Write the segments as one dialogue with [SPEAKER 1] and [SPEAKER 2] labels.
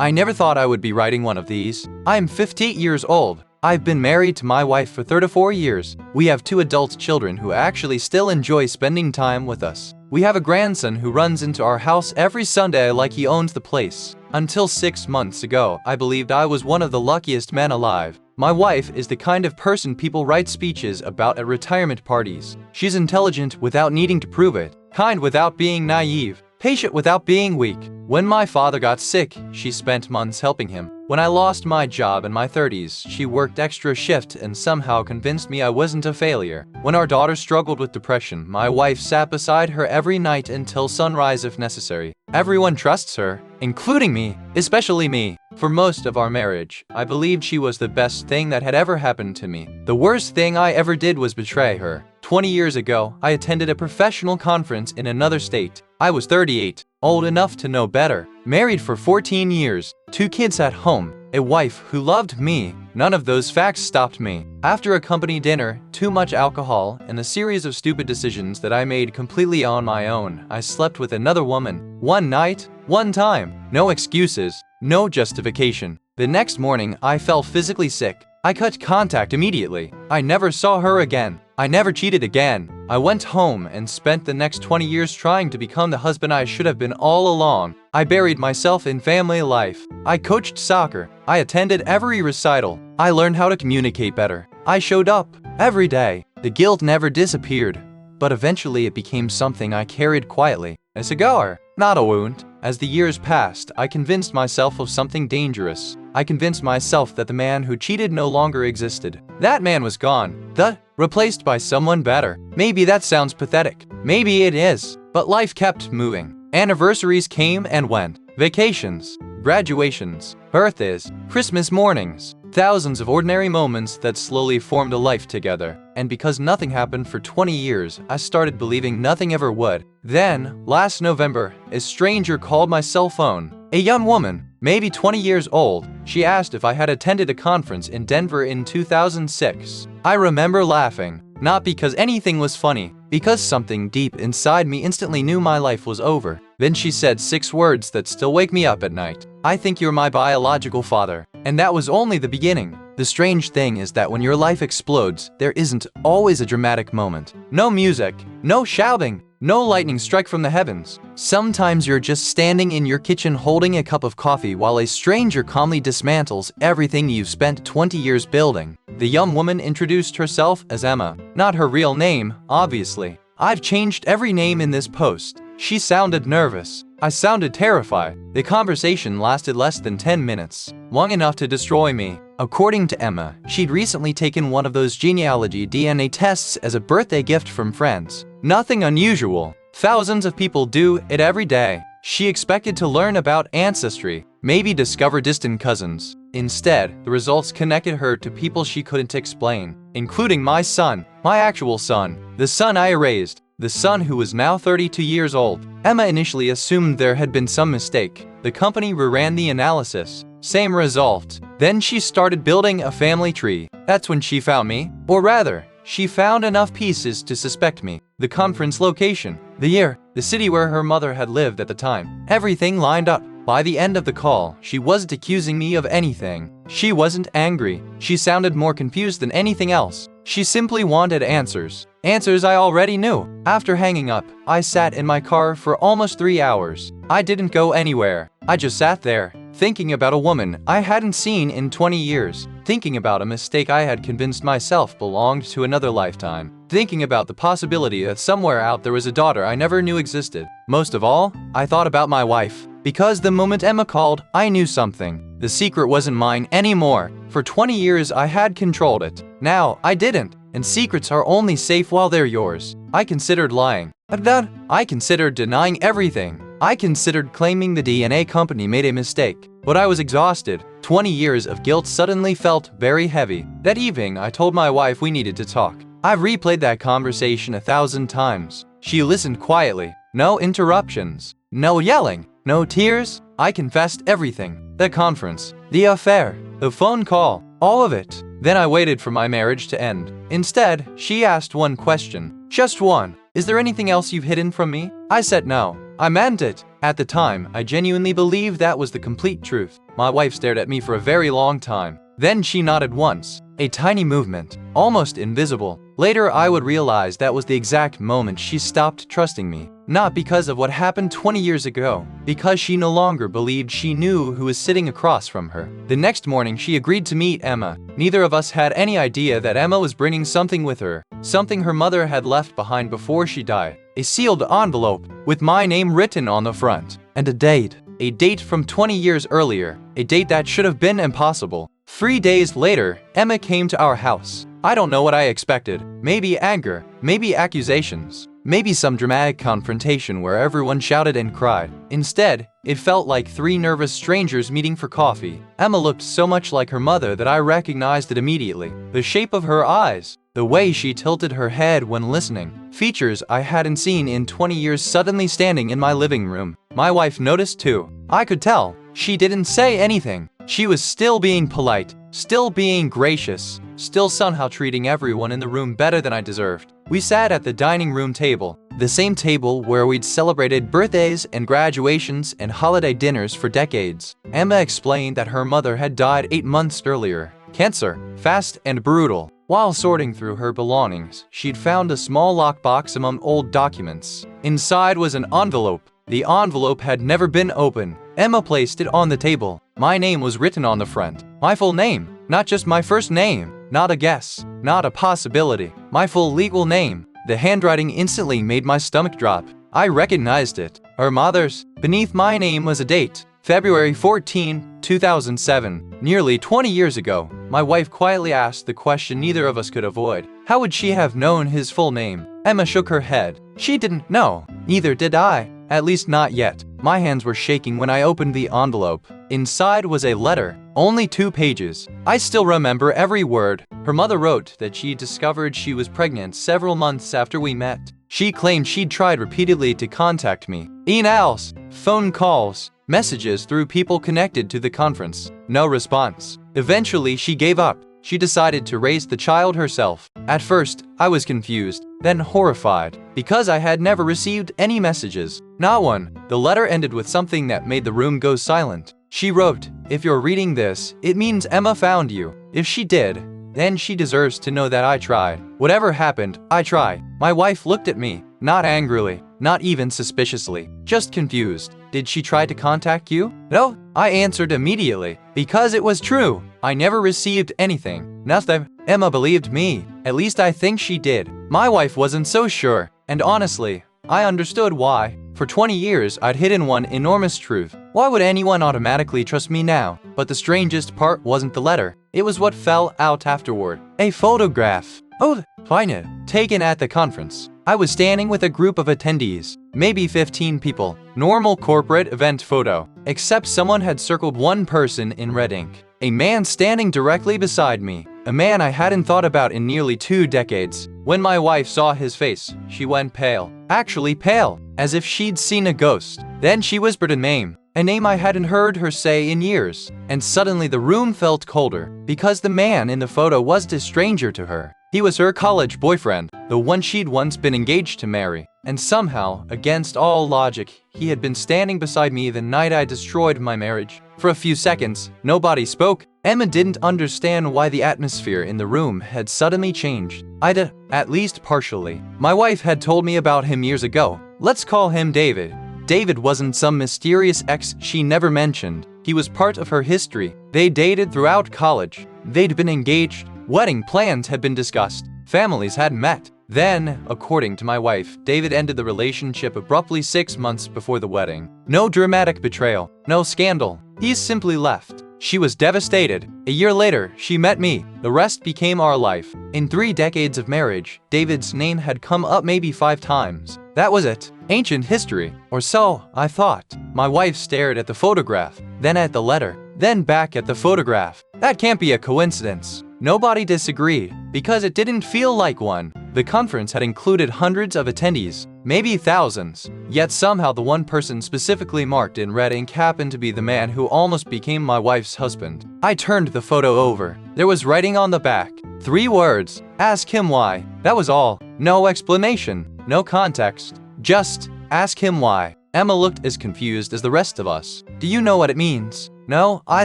[SPEAKER 1] I never thought I would be writing one of these. I am 58 years old. I've been married to my wife for 34 years. We have 2 adult children who actually still enjoy spending time with us. We have a grandson who runs into our house every Sunday like he owns the place. Until 6 months ago, I believed I was one of the luckiest men alive. My wife is the kind of person people write speeches about at retirement parties. She's intelligent without needing to prove it, kind without being naive, patient without being weak. When my father got sick, she spent months helping him. When I lost my job in my 30s, she worked extra shift and somehow convinced me I wasn't a failure. When our daughter struggled with depression, my wife sat beside her every night until sunrise if necessary. Everyone trusts her, including me, especially me. For most of our marriage, I believed she was the best thing that had ever happened to me. The worst thing I ever did was betray her. 20 years ago, I attended a professional conference in another state. I was 38, old enough to know better, married for 14 years, 2 kids at home, a wife who loved me. None of those facts stopped me. After a company dinner, too much alcohol, and a series of stupid decisions that I made completely on my own, I slept with another woman. One night, one time. No excuses, no justification. The next morning, I felt physically sick. I cut contact immediately. I never saw her again. I never cheated again. I went home and spent the next 20 years trying to become the husband I should have been all along. I buried myself in family life. I coached soccer. I attended every recital. I learned how to communicate better. I showed up every day. The guilt never disappeared, but eventually it became something I carried quietly. A cigar, not a wound. As the years passed, I convinced myself of something dangerous. I convinced myself that the man who cheated no longer existed. That man was gone, replaced by someone better. Maybe that sounds pathetic. Maybe it is. But life kept moving. Anniversaries came and went. Vacations, graduations, birthdays, Christmas mornings. Thousands of ordinary moments that slowly formed a life together. And because nothing happened for 20 years, I started believing nothing ever would. Then, last November, a stranger called my cell phone. A young woman, maybe 20 years old. She asked if I had attended a conference in Denver in 2006. I remember laughing, not because anything was funny, because something deep inside me instantly knew my life was over. Then she said 6 words that still wake me up at night. I think you're my biological father. And that was only the beginning. The strange thing is that when your life explodes, there isn't always a dramatic moment. No music, no shouting, no lightning strike from the heavens. Sometimes you're just standing in your kitchen holding a cup of coffee while a stranger calmly dismantles everything you've spent 20 years building. The young woman introduced herself as Emma. Not her real name, obviously. I've changed every name in this post. She sounded nervous. I sounded terrified. The conversation lasted less than 10 minutes, long enough to destroy me. According to Emma, she'd recently taken one of those genealogy DNA tests as a birthday gift from friends. Nothing unusual. Thousands of people do it every day. She expected to learn about ancestry, maybe discover distant cousins. Instead, the results connected her to people she couldn't explain, including my son, my actual son, the son I erased. The son who was now 32 years old. Emma initially assumed there had been some mistake. The company reran the analysis. Same result. Then she started building a family tree. That's when she found me. Or rather, she found enough pieces to suspect me. The conference location, the year, the city where her mother had lived at the time. Everything lined up. By the end of the call, she wasn't accusing me of anything. She wasn't angry. She sounded more confused than anything else. She simply wanted answers. Answers I already knew. After hanging up, I sat in my car for almost 3 hours. I didn't go anywhere. I just sat there, thinking about a woman I hadn't seen in 20 years. Thinking about a mistake I had convinced myself belonged to another lifetime. Thinking about the possibility that somewhere out there was a daughter I never knew existed. Most of all, I thought about my wife. Because the moment Emma called, I knew something. The secret wasn't mine anymore. For 20 years, I had controlled it. Now, I didn't. And secrets are only safe while they're yours. I considered lying. I considered denying everything. I considered claiming the DNA company made a mistake. But I was exhausted. 20 years of guilt suddenly felt very heavy. That evening, I told my wife we needed to talk. I've replayed that conversation 1,000 times. She listened quietly. No interruptions. No yelling. No tears. I confessed everything. The conference. The affair. The phone call. All of it. Then I waited for my marriage to end. Instead, she asked one question. Just one. Is there anything else you've hidden from me? I said no. I meant it. At the time, I genuinely believed that was the complete truth. My wife stared at me for a very long time. Then she nodded once. A tiny movement, almost invisible. Later, I would realize that was the exact moment she stopped trusting me. Not because of what happened 20 years ago, because she no longer believed she knew who was sitting across from her. The next morning, she agreed to meet Emma. Neither of us had any idea that Emma was bringing something with her, something her mother had left behind before she died. A sealed envelope with my name written on the front, and a date from 20 years earlier, a date that should have been impossible. 3 days later, Emma came to our house. I don't know what I expected. Maybe anger, maybe accusations, maybe some dramatic confrontation where everyone shouted and cried. Instead, it felt like 3 nervous strangers meeting for coffee. Emma looked so much like her mother that I recognized it immediately. The shape of her eyes, the way she tilted her head when listening, features I hadn't seen in 20 years suddenly standing in my living room. My wife noticed too. I could tell. She didn't say anything. She was still being polite, still being gracious, still somehow treating everyone in the room better than I deserved. We sat at the dining room table, the same table where we'd celebrated birthdays and graduations and holiday dinners for decades. Emma explained that her mother had died 8 months earlier. Cancer, fast and brutal. While sorting through her belongings, she'd found a small lockbox among old documents. Inside was an envelope. The envelope had never been opened. Emma placed it on the table. My name was written on the front. My full name, not just my first name, not a guess, not a possibility. My full legal name. The handwriting instantly made my stomach drop. I recognized it. Her mother's. Beneath my name was a date. February 14, 2007. Nearly 20 years ago, my wife quietly asked the question neither of us could avoid. How would she have known his full name? Emma shook her head. She didn't know. Neither did I. At least not yet. My hands were shaking when I opened the envelope. Inside was a letter. Only 2 pages. I still remember every word. Her mother wrote that she discovered she was pregnant several months after we met. She claimed she'd tried repeatedly to contact me. Emails, phone calls, messages through people connected to the conference. No response. Eventually, she gave up. She decided to raise the child herself. At first, I was confused, then horrified, because I had never received any messages. Not one. The letter ended with something that made the room go silent. She wrote, "If you're reading this, it means Emma found you. If she did, then she deserves to know that I tried. Whatever happened, I tried." My wife looked at me, not angrily, not even suspiciously, just confused. "Did she try to contact you?" "No," I answered immediately, because it was true. I never received anything. Nothing. Emma believed me. At least I think she did. My wife wasn't so sure, and honestly, I understood why. For 20 years, I'd hidden one enormous truth. Why would anyone automatically trust me now? But the strangest part wasn't the letter. It was what fell out afterward. A photograph. Oh, find it. Taken at the conference. I was standing with a group of attendees, maybe 15 people. Normal corporate event photo, except someone had circled one person in red ink. A man standing directly beside me. A man I hadn't thought about in nearly 2 decades. When my wife saw his face, she went pale. Actually pale, as if she'd seen a ghost. Then she whispered a name I hadn't heard her say in years. And suddenly the room felt colder, because the man in the photo wasn't a stranger to her. He was her college boyfriend, the one she'd once been engaged to marry. And somehow, against all logic, he had been standing beside me the night I destroyed my marriage. For a few seconds, nobody spoke. Emma didn't understand why the atmosphere in the room had suddenly changed. At least partially. My wife had told me about him years ago. Let's call him David. David wasn't some mysterious ex she never mentioned. He was part of her history. They dated throughout college. They'd been engaged. Wedding plans had been discussed. Families had met. Then, according to my wife, David ended the relationship abruptly 6 months before the wedding. No dramatic betrayal, no scandal. He simply left. She was devastated. A year later, she met me. The rest became our life. In 3 decades of marriage, David's name had come up maybe 5 times. That was it. Ancient history. Or so I thought. My wife stared at the photograph, then at the letter, then back at the photograph. That can't be a coincidence. Nobody disagreed, because it didn't feel like one. The conference had included hundreds of attendees, maybe thousands. Yet somehow the one person specifically marked in red ink happened to be the man who almost became my wife's husband. I turned the photo over. There was writing on the back. 3 words. Ask him why. That was all. No explanation. No context. Just ask him why. Emma looked as confused as the rest of us. Do you know what it means? No, I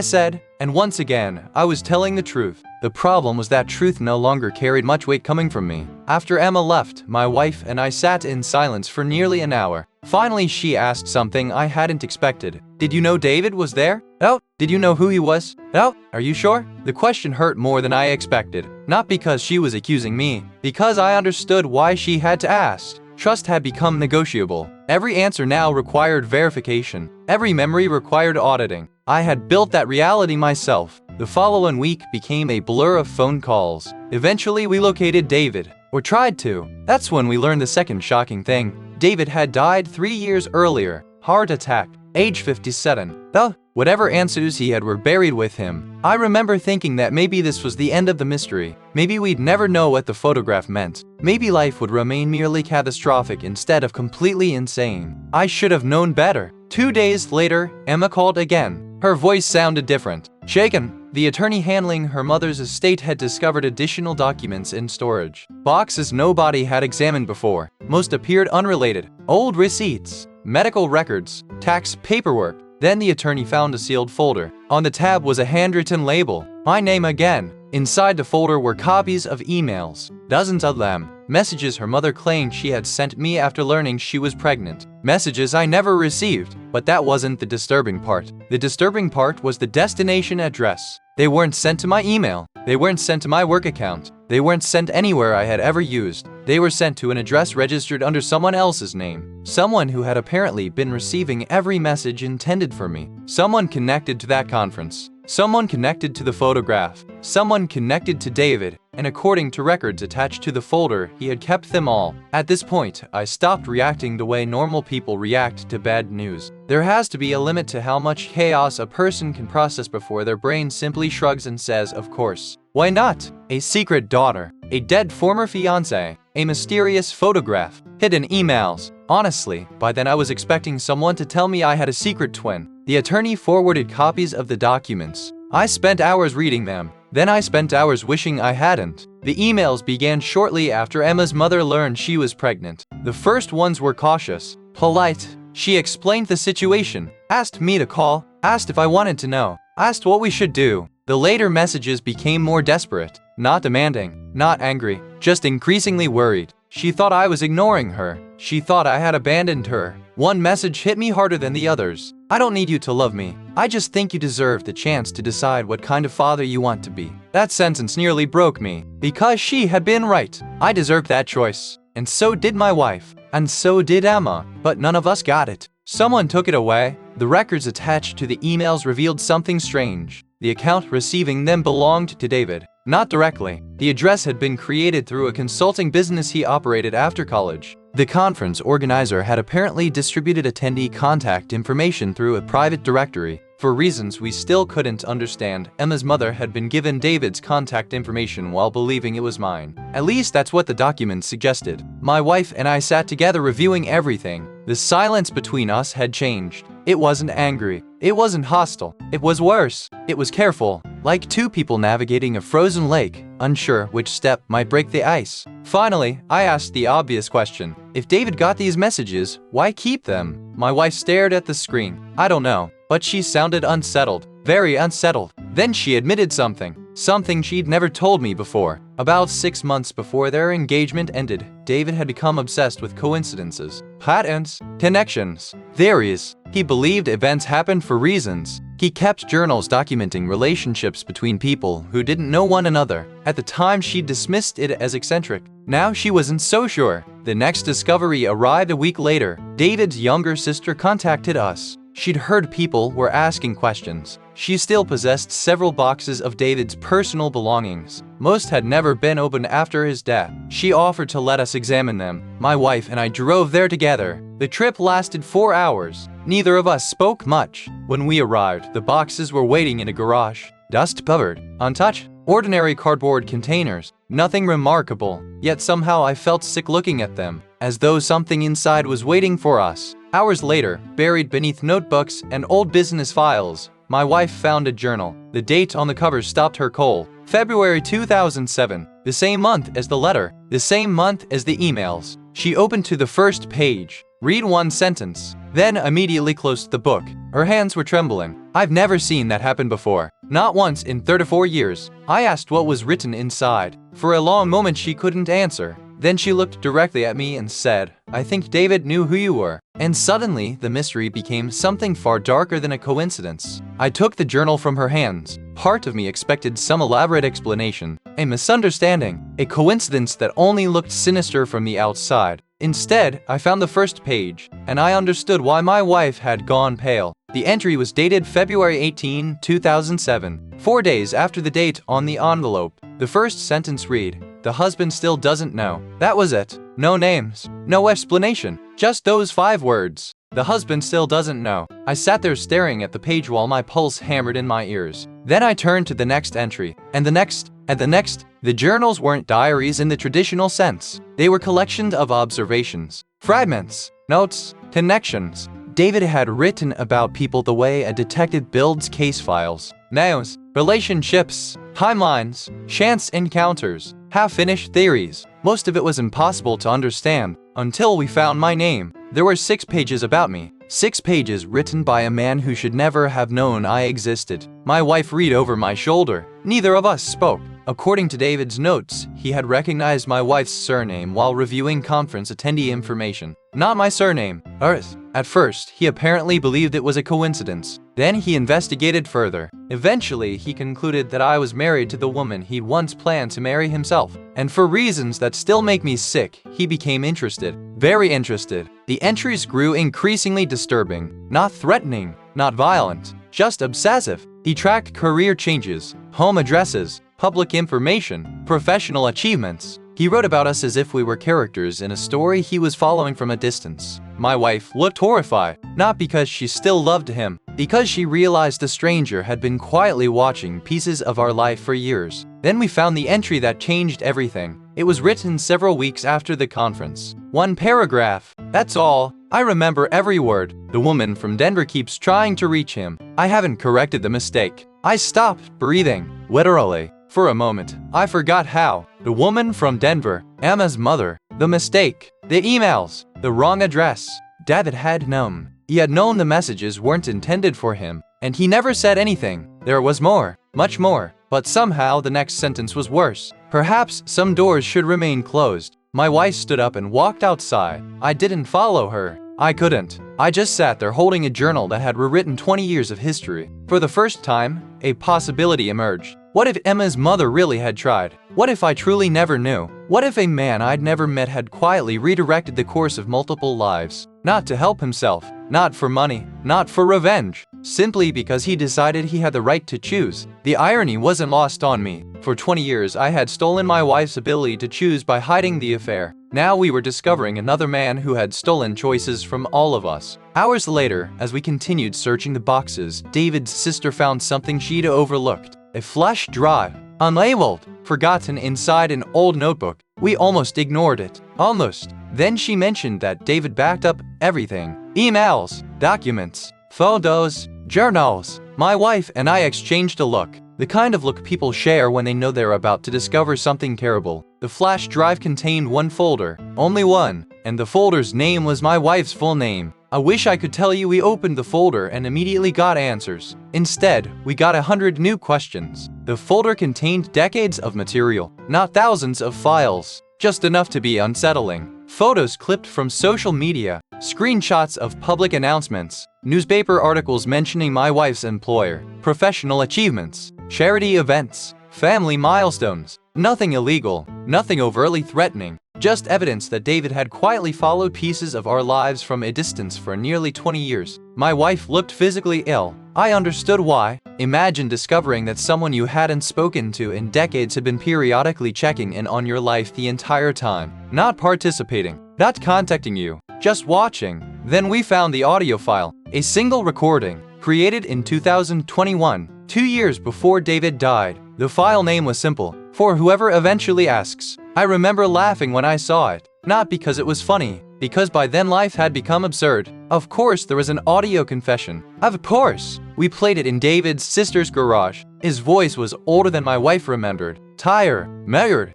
[SPEAKER 1] said, and once again, I was telling the truth. The problem was that truth no longer carried much weight coming from me. After Emma left, my wife and I sat in silence for nearly an hour. Finally, she asked something I hadn't expected. Did you know David was there? Oh, did you know who he was? Oh, are you sure? The question hurt more than I expected. Not because she was accusing me, because I understood why she had to ask. Trust had become negotiable. Every answer now required verification. Every memory required auditing. I had built that reality myself. The following week became a blur of phone calls. Eventually, we located David, or tried to. That's when we learned the second shocking thing. David had died 3 years earlier. Heart attack. Age 57. Though, whatever answers he had were buried with him. I remember thinking that maybe this was the end of the mystery. Maybe we'd never know what the photograph meant. Maybe life would remain merely catastrophic instead of completely insane. I should have known better. 2 days later, Emma called again. Her voice sounded different. Shaken. The attorney handling her mother's estate had discovered additional documents in storage. Boxes nobody had examined before. Most appeared unrelated. Old receipts, medical records, tax paperwork. Then the attorney found a sealed folder. On the tab was a handwritten label. My name again. Inside the folder were copies of emails, dozens of them. Messages her mother claimed she had sent me after learning she was pregnant. Messages I never received, but that wasn't the disturbing part. The disturbing part was the destination address. They weren't sent to my email. They weren't sent to my work account. They weren't sent anywhere I had ever used. They were sent to an address registered under someone else's name. Someone who had apparently been receiving every message intended for me. Someone connected to that conference. Someone connected to the photograph. Someone connected to David, and according to records attached to the folder, he had kept them all. At this point, I stopped reacting the way normal people react to bad news. There has to be a limit to how much chaos a person can process before their brain simply shrugs and says, of course. Why not? A secret daughter, a dead former fiancé, a mysterious photograph, hidden emails. Honestly, by then I was expecting someone to tell me I had a secret twin. The attorney forwarded copies of the documents. I spent hours reading them. Then I spent hours wishing I hadn't. The emails began shortly after Emma's mother learned she was pregnant. The first ones were cautious, polite. She explained the situation, asked me to call, asked if I wanted to know, asked what we should do. The later messages became more desperate, not demanding, not angry, just increasingly worried. She thought I was ignoring her. She thought I had abandoned her. One message hit me harder than the others. I don't need you to love me. I just think you deserve the chance to decide what kind of father you want to be. That sentence nearly broke me. Because she had been right. I deserved that choice. And so did my wife. And so did Emma. But none of us got it. Someone took it away. The records attached to the emails revealed something strange. The account receiving them belonged to David. Not directly. The address had been created through a consulting business he operated after college. The conference organizer had apparently distributed attendee contact information through a private directory. For reasons we still couldn't understand, Emma's mother had been given David's contact information while believing it was mine. At least that's what the documents suggested. My wife and I sat together reviewing everything. The silence between us had changed. It wasn't angry. It wasn't hostile. It was worse. It was careful, like two people navigating a frozen lake, unsure which step might break the ice. Finally, I asked the obvious question. If David got these messages, why keep them? My wife stared at the screen. I don't know, but she sounded unsettled, very unsettled. Then she admitted something she'd never told me before. About 6 months before their engagement ended, David had become obsessed with coincidences, patterns, connections, theories. He believed events happened for reasons. He kept journals documenting relationships between people who didn't know one another. At the time, she dismissed it as eccentric. Now she wasn't so sure. The next discovery arrived a week later. David's younger sister contacted us. She'd heard people were asking questions. She still possessed several boxes of David's personal belongings. Most had never been opened after his death. She offered to let us examine them. My wife and I drove there together. The trip lasted 4 hours. Neither of us spoke much. When we arrived, the boxes were waiting in a garage, dust-covered, untouched. Ordinary cardboard containers. Nothing remarkable. Yet somehow I felt sick looking at them, as though something inside was waiting for us. Hours later, buried beneath notebooks and old business files, my wife found a journal. The date on the cover stopped her cold. February 2007, the same month as the letter, the same month as the emails. She opened to the first page. read one sentence, then immediately closed the book. Her hands were trembling. I've never seen that happen before. Not once in 34 years. I asked what was written inside. For a long moment she couldn't answer. Then she looked directly at me and said, "I think David knew who you were." And suddenly, the mystery became something far darker than a coincidence. I took the journal from her hands. Part of me expected some elaborate explanation, a misunderstanding, a coincidence that only looked sinister from the outside. Instead, I found the first page, and I understood why my wife had gone pale. The entry was dated February 18, 2007, 4 days after the date on the envelope. The first sentence read, "The husband still doesn't know." That was it. No names, no explanation, just those 5 words. The husband still doesn't know. I sat there staring at the page while my pulse hammered in my ears. Then I turned to the next entry, and the next, and the next. The journals weren't diaries in the traditional sense. They were collections of observations, fragments, notes, connections. David had written about people the way a detective builds case files. Names, relationships, timelines, chance encounters, half-finished theories. Most of it was impossible to understand until we found my name. There were 6 pages about me. 6 pages written by a man who should never have known I existed. My wife read over my shoulder. Neither of us spoke. According to David's notes, he had recognized my wife's surname while reviewing conference attendee information. Not my surname, Earth. At first, he apparently believed it was a coincidence. Then he investigated further. Eventually, he concluded that I was married to the woman he'd once planned to marry himself. And for reasons that still make me sick, he became interested. Very interested. The entries grew increasingly disturbing. Not threatening, not violent, just obsessive. He tracked career changes, home addresses, public information, professional achievements. He wrote about us as if we were characters in a story he was following from a distance. My wife looked horrified, not because she still loved him, because she realized the stranger had been quietly watching pieces of our life for years. Then we found the entry that changed everything. It was written several weeks after the conference. 1 paragraph. That's all. I remember every word. The woman from Denver keeps trying to reach him. I haven't corrected the mistake. I stopped breathing, literally. For a moment, I forgot how. The woman from Denver, Emma's mother, the mistake, the emails, the wrong address. David had known. He had known the messages weren't intended for him, and he never said anything. There was more, much more, but somehow the next sentence was worse. Perhaps some doors should remain closed. My wife stood up and walked outside. I didn't follow her. I couldn't. I just sat there holding a journal that had rewritten 20 years of history. For the first time, a possibility emerged. What if Emma's mother really had tried? What if I truly never knew? What if a man I'd never met had quietly redirected the course of multiple lives? Not to help himself, not for money, not for revenge, simply because he decided he had the right to choose. The irony wasn't lost on me. For 20 years, I had stolen my wife's ability to choose by hiding the affair. Now we were discovering another man who had stolen choices from all of us. Hours later, as we continued searching the boxes, David's sister found something she'd overlooked. A flash drive, unlabeled, forgotten inside an old notebook. We almost ignored it. Almost. Then she mentioned that David backed up everything. Emails, documents, photos, journals. My wife and I exchanged a look. The kind of look people share when they know they're about to discover something terrible. The flash drive contained 1 folder, only 1, and the folder's name was my wife's full name. I wish I could tell you we opened the folder and immediately got answers. Instead, we got 100 new questions. The folder contained decades of material, not thousands of files, just enough to be unsettling. Photos clipped from social media, screenshots of public announcements, newspaper articles mentioning my wife's employer, professional achievements, charity events, family milestones. Nothing illegal, nothing overtly threatening, just evidence that David had quietly followed pieces of our lives from a distance for nearly 20 years. My wife looked physically ill. I understood why. Imagine discovering that someone you hadn't spoken to in decades had been periodically checking in on your life the entire time. Not participating, not contacting you, just watching. Then we found the audio file, a single recording, created in 2021, 2 years before David died. The file name was simple, for whoever eventually asks. I remember laughing when I saw it, not because it was funny, because by then life had become absurd. Of course there was an audio confession. Of course! We played it in David's sister's garage. His voice was older than my wife remembered. Tired, measured.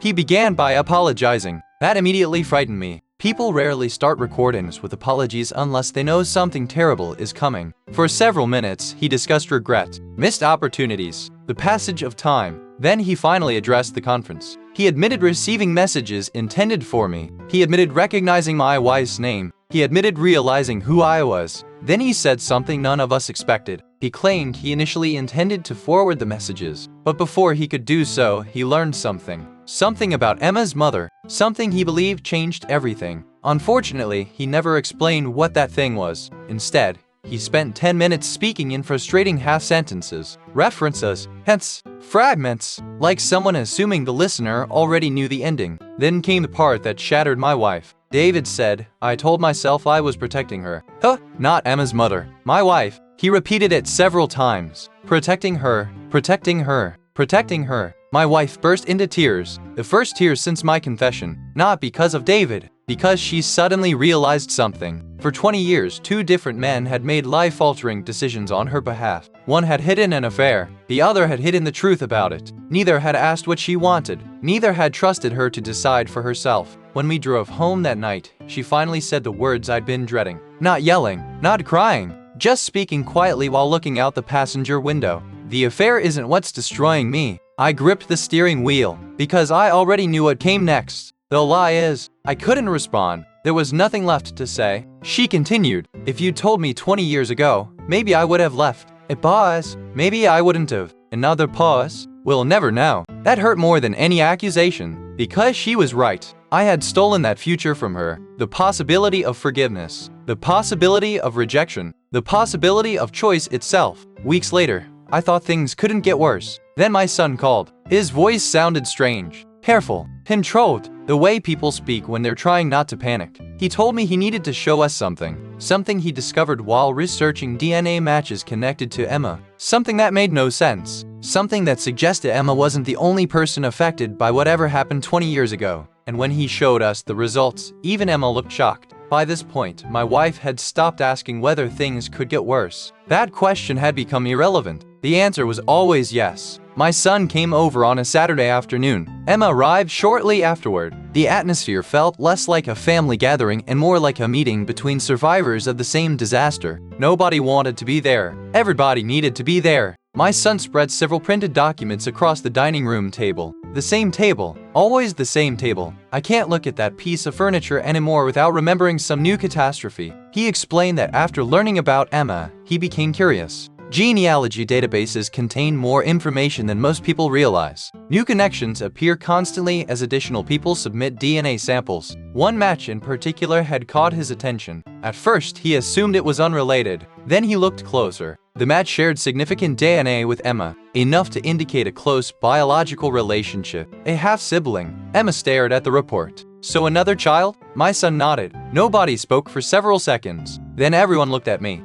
[SPEAKER 1] He began by apologizing. That immediately frightened me. People rarely start recordings with apologies unless they know something terrible is coming. For several minutes, he discussed regret, missed opportunities, the passage of time. Then he finally addressed the conference. He admitted receiving messages intended for me. He admitted recognizing my wife's name. He admitted realizing who I was. Then he said something none of us expected. He claimed he initially intended to forward the messages, but before he could do so, he learned something. Something about Emma's mother, something he believed changed everything. Unfortunately, he never explained what that thing was. Instead, he spent 10 minutes speaking in frustrating half-sentences, references, hence, fragments, like someone assuming the listener already knew the ending. Then came the part that shattered my wife. David said, I told myself I was protecting her. Huh? Not Emma's mother. My wife. He repeated it several times. Protecting her, protecting her, protecting her. My wife burst into tears, the first tears since my confession, not because of David, because she suddenly realized something. For 20 years, two different men had made life-altering decisions on her behalf. One had hidden an affair, the other had hidden the truth about it. Neither had asked what she wanted, neither had trusted her to decide for herself. When we drove home that night, she finally said the words I'd been dreading. Not yelling, not crying, just speaking quietly while looking out the passenger window. The affair isn't what's destroying me. I gripped the steering wheel, because I already knew what came next. The lie is, I couldn't respond. There was nothing left to say. She continued, if you told me 20 years ago, maybe I would have left. A pause, maybe I wouldn't have. Another pause, we'll never know. That hurt more than any accusation, because she was right. I had stolen that future from her. The possibility of forgiveness, the possibility of rejection, the possibility of choice itself. Weeks later, I thought things couldn't get worse. Then my son called. His voice sounded strange, careful, controlled, the way people speak when they're trying not to panic. He told me he needed to show us something he discovered while researching DNA matches connected to Emma. Something that made no sense. Something that suggested Emma wasn't the only person affected by whatever happened 20 years ago. And when he showed us the results, even Emma looked shocked. By this point, my wife had stopped asking whether things could get worse. That question had become irrelevant. The answer was always yes. My son came over on a Saturday afternoon. Emma arrived shortly afterward. The atmosphere felt less like a family gathering and more like a meeting between survivors of the same disaster. Nobody wanted to be there. Everybody needed to be there. My son spread several printed documents across the dining room table. The same table. Always the same table. I can't look at that piece of furniture anymore without remembering some new catastrophe. He explained that after learning about Emma, he became curious. Genealogy databases contain more information than most people realize. New connections appear constantly as additional people submit DNA samples. One match in particular had caught his attention. At first, he assumed it was unrelated. Then he looked closer. The match shared significant DNA with Emma, enough to indicate a close biological relationship. A half-sibling. Emma stared at the report. So another child? My son nodded. Nobody spoke for several seconds. Then everyone looked at me.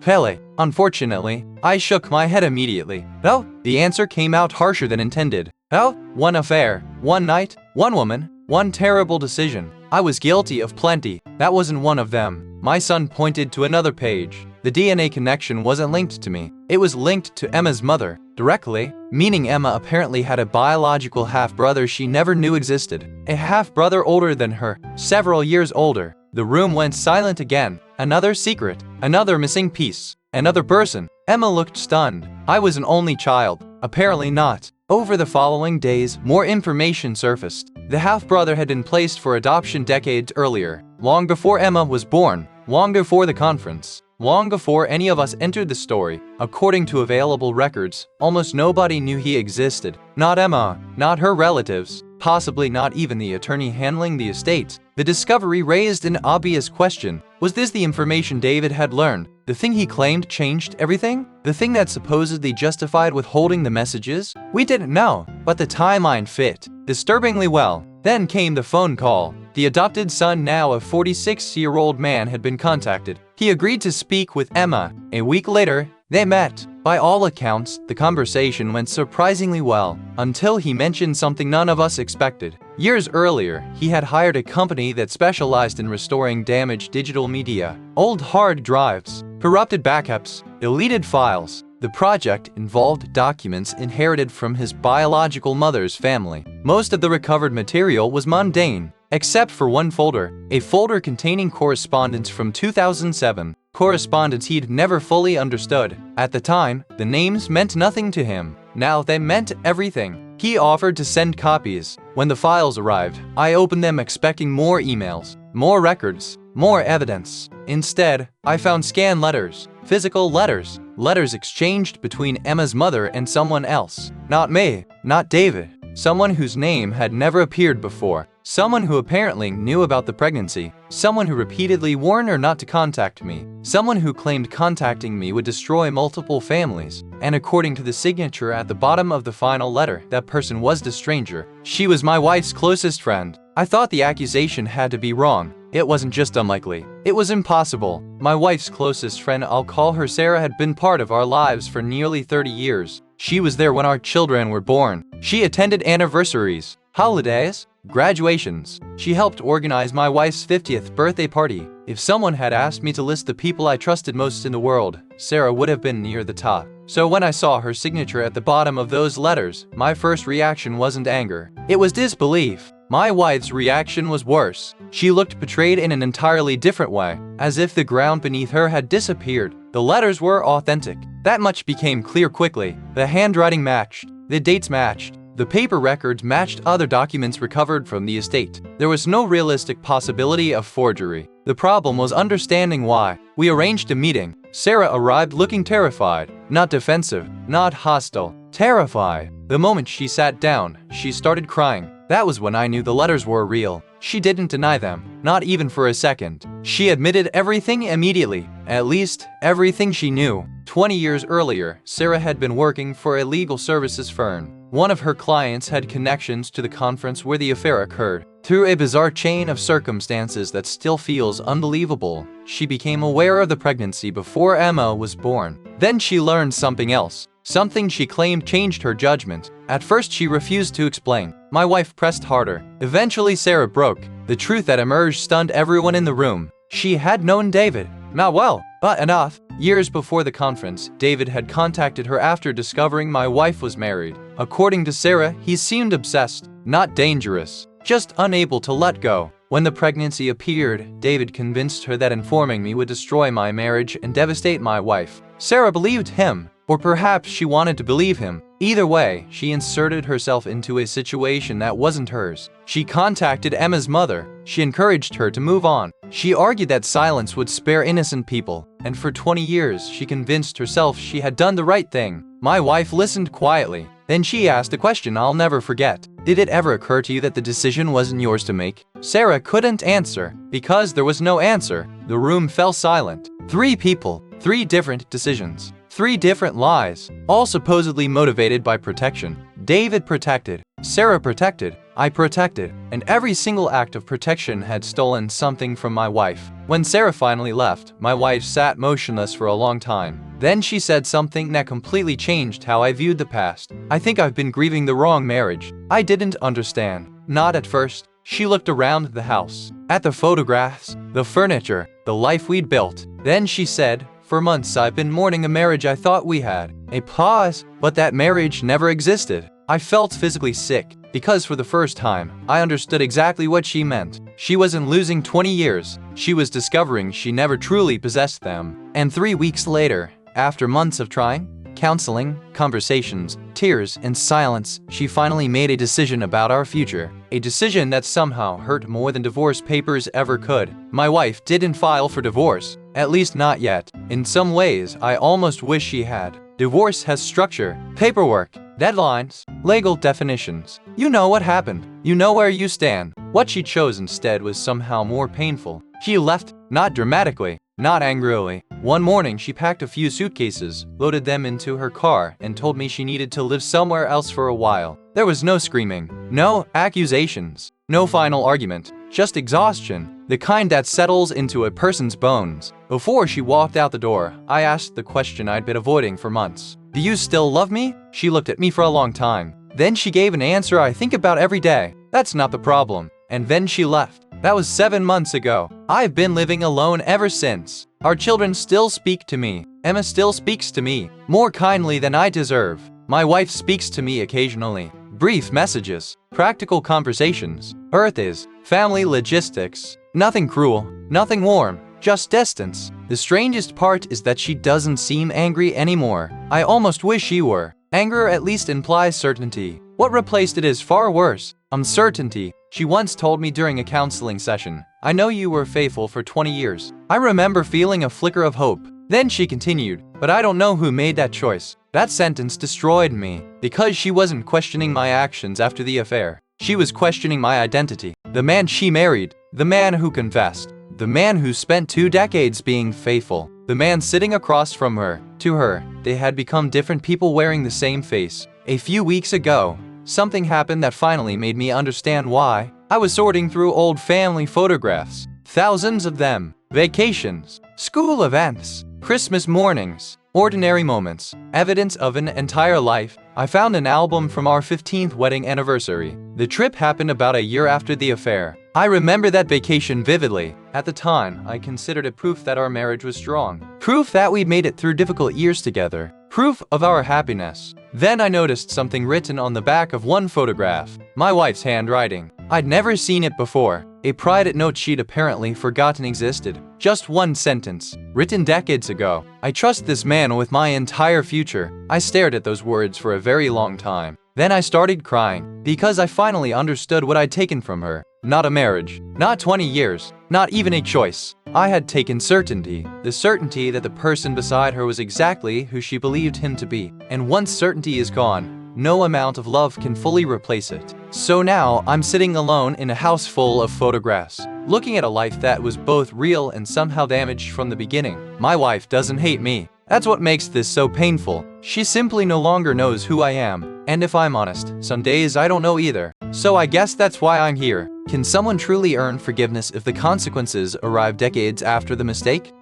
[SPEAKER 1] Pele. Unfortunately, I shook my head immediately. No, the answer came out harsher than intended. Oh, one affair, one night, one woman, one terrible decision. I was guilty of plenty. That wasn't one of them. My son pointed to another page. The DNA connection wasn't linked to me. It was linked to Emma's mother, directly, meaning Emma apparently had a biological half-brother she never knew existed. A half-brother older than her, several years older. The room went silent again. Another secret, another missing piece, another person. Emma looked stunned. I was an only child. Apparently not. Over the following days, more information surfaced. The half-brother had been placed for adoption decades earlier, long before Emma was born, long before the conference, long before any of us entered the story. According to available records, almost nobody knew he existed. Not Emma, not her relatives, possibly not even the attorney handling the estate. The discovery raised an obvious question. Was this the information David had learned? The thing he claimed changed everything? The thing that supposedly justified withholding the messages? We didn't know, but the timeline fit disturbingly well. Then came the phone call. The adopted son, now a 46-year-old man, had been contacted. He agreed to speak with Emma. A week later, they met. By all accounts, the conversation went surprisingly well, until he mentioned something none of us expected. Years earlier, he had hired a company that specialized in restoring damaged digital media, old hard drives, corrupted backups, deleted files. The project involved documents inherited from his biological mother's family. Most of the recovered material was mundane, except for one folder, a folder containing correspondence from 2007. Correspondence he'd never fully understood. At the time, the names meant nothing to him. Now they meant everything. He offered to send copies. When the files arrived, I opened them expecting more emails, more records, more evidence. Instead, I found scanned letters, physical letters, letters exchanged between Emma's mother and someone else. Not me, not David. Someone whose name had never appeared before. Someone who apparently knew about the pregnancy. Someone who repeatedly warned her not to contact me. Someone who claimed contacting me would destroy multiple families. And according to the signature at the bottom of the final letter, that person was the stranger. She was my wife's closest friend. I thought the accusation had to be wrong. It wasn't just unlikely. It was impossible. My wife's closest friend, I'll call her Sarah, had been part of our lives for nearly 30 years. She was there when our children were born. She attended anniversaries, holidays, graduations. She helped organize my wife's 50th birthday party. If someone had asked me to list the people I trusted most in the world, Sarah would have been near the top. So when I saw her signature at the bottom of those letters, my first reaction wasn't anger. It was disbelief. My wife's reaction was worse. She looked betrayed in an entirely different way, as if the ground beneath her had disappeared. The letters were authentic. That much became clear quickly. The handwriting matched. The dates matched. The paper records matched other documents recovered from the estate. There was no realistic possibility of forgery. The problem was understanding why. We arranged a meeting. Sarah arrived looking terrified. Not defensive, not hostile. Terrified. The moment she sat down, she started crying. That was when I knew the letters were real. She didn't deny them, not even for a second. She admitted everything immediately, at least everything she knew. 20 years earlier, Sarah had been working for a legal services firm. One of her clients had connections to the conference where the affair occurred. Through a bizarre chain of circumstances that still feels unbelievable, she became aware of the pregnancy before Emma was born. Then she learned something else. Something she claimed changed her judgment. At first, she refused to explain. My wife pressed harder. Eventually, Sarah broke. The truth that emerged stunned everyone in the room. She had known David. Not well, but enough. Years before the conference, David had contacted her after discovering my wife was married. According to Sarah, he seemed obsessed, not dangerous, just unable to let go. When the pregnancy appeared, David convinced her that informing me would destroy my marriage and devastate my wife. Sarah believed him. Or perhaps she wanted to believe him. Either way, she inserted herself into a situation that wasn't hers. She contacted Emma's mother. She encouraged her to move on. She argued that silence would spare innocent people. And for 20 years, she convinced herself she had done the right thing. My wife listened quietly. Then she asked a question I'll never forget. Did it ever occur to you that the decision wasn't yours to make? Sarah couldn't answer. Because there was no answer, the room fell silent. 3 people, 3 different decisions. 3 different lies, all supposedly motivated by protection. David protected, Sarah protected, I protected, and every single act of protection had stolen something from my wife. When Sarah finally left, my wife sat motionless for a long time. Then she said something that completely changed how I viewed the past. I think I've been grieving the wrong marriage. I didn't understand. Not at first. She looked around the house, at the photographs, the furniture, the life we'd built. Then she said, "For months I've been mourning a marriage I thought we had." A pause, but that marriage never existed. I felt physically sick, because for the first time, I understood exactly what she meant. She wasn't losing 20 years. She was discovering she never truly possessed them. And 3 weeks later, after months of trying, counseling, conversations, tears, and silence, she finally made a decision about our future. A decision that somehow hurt more than divorce papers ever could. My wife didn't file for divorce, at least not yet. In some ways, I almost wish she had. Divorce has structure, paperwork, deadlines, legal definitions. You know what happened. You know where you stand. What she chose instead was somehow more painful. She left, not dramatically, not angrily. One morning, she packed a few suitcases, loaded them into her car, and told me she needed to live somewhere else for a while. There was no screaming, no accusations, no final argument, just exhaustion, the kind that settles into a person's bones. Before she walked out the door, I asked the question I'd been avoiding for months. "Do you still love me?" She looked at me for a long time. Then she gave an answer I think about every day. "That's not the problem." And then she left. That was 7 months ago. I've been living alone ever since. Our children still speak to me. Emma still speaks to me, more kindly than I deserve. My wife speaks to me occasionally. Brief messages, practical conversations. Earth is. Family logistics. Nothing cruel, nothing warm, just distance. The strangest part is that she doesn't seem angry anymore. I almost wish she were. Anger at least implies certainty. What replaced it is far worse. Uncertainty. She once told me during a counseling session, "I know you were faithful for 20 years. I remember feeling a flicker of hope." Then she continued, "But I don't know who made that choice." That sentence destroyed me, because she wasn't questioning my actions after the affair. She was questioning my identity. The man she married, the man who confessed, the man who spent 2 decades being faithful, the man sitting across from her. To her, they had become different people wearing the same face. A few weeks ago, something happened that finally made me understand why. I was sorting through old family photographs, thousands of them, vacations, school events, Christmas mornings, ordinary moments, evidence of an entire life. I found an album from our 15th wedding anniversary. The trip happened about a year after the affair. I remember that vacation vividly. At the time, I considered it proof that our marriage was strong. Proof that we'd made it through difficult years together. Proof of our happiness. Then I noticed something written on the back of one photograph. My wife's handwriting. I'd never seen it before. A private note she'd apparently forgotten existed. Just one sentence, written decades ago. "I trust this man with my entire future." I stared at those words for a very long time. Then I started crying, because I finally understood what I'd taken from her. Not a marriage, not 20 years, not even a choice. I had taken certainty, the certainty that the person beside her was exactly who she believed him to be. And once certainty is gone, no amount of love can fully replace it. So now I'm sitting alone in a house full of photographs, looking at a life that was both real and somehow damaged from the beginning. My wife doesn't hate me. That's what makes this so painful. She simply no longer knows who I am. And if I'm honest, some days I don't know either. So I guess that's why I'm here. Can someone truly earn forgiveness if the consequences arrive decades after the mistake?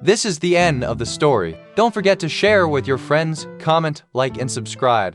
[SPEAKER 1] This is the end of the story. Don't forget to share with your friends, comment, like, and subscribe.